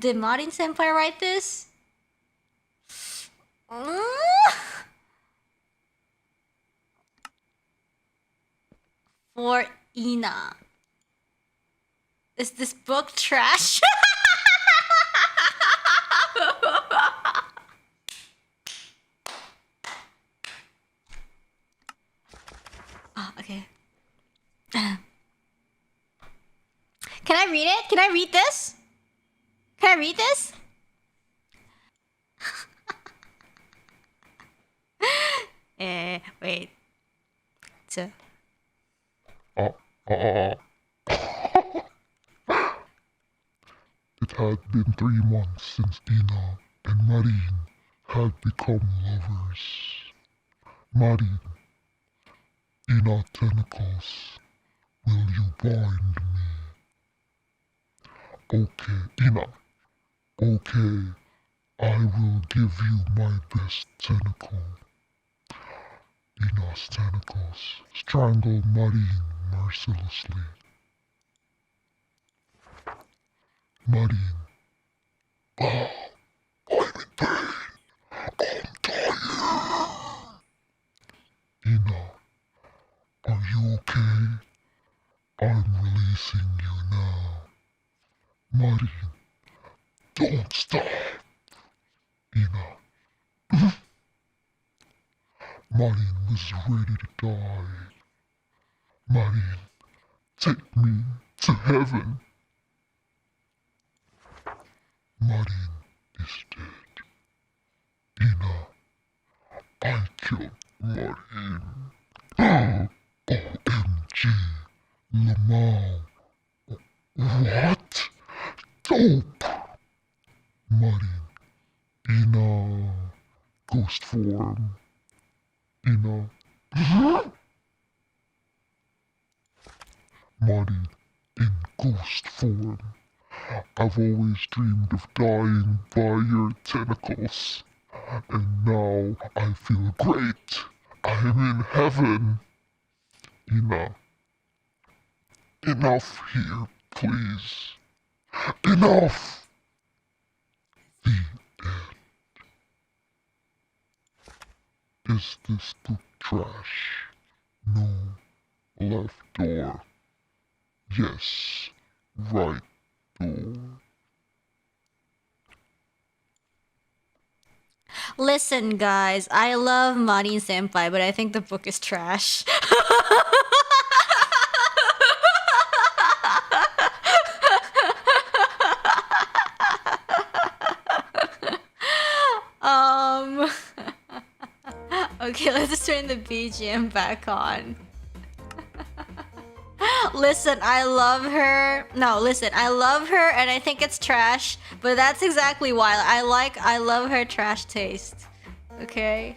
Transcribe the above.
Did Marin senpai write this? For Ina. Is this book trash? Oh, okay. Can I read it? Can I read this? Can I read this? Wait. So. It had been 3 months since Ina and Marin had become lovers. Marin, Ina tentacles, will you bind me? Okay, Ina. Okay, I will give you my best tentacle. Ina's tentacles strangle Marin mercilessly. Marin. Oh, I'm in pain. I'm dying. Ina, are you okay? I'm releasing you now. Marin, don't stop. Ina. Marin was ready to die. Marin, take me to heaven. Marin is dead. Ina, I killed Marin. OMG, Lamau. What? Dope. Marin, Ina, ghost form. Ina. Marin, in ghost form. I've always dreamed of dying by your tentacles. And now I feel great. I'm in heaven. Ina. Enough here, please. Enough! The end. Is this book trash? No. Left door. Yes. Right door. Listen, guys, I love Marin senpai, but I think the book is trash. Okay, let's just turn the BGM back on. Listen, I love her. No, listen, I love her and I think it's trash, but that's exactly why I love her trash taste. Okay?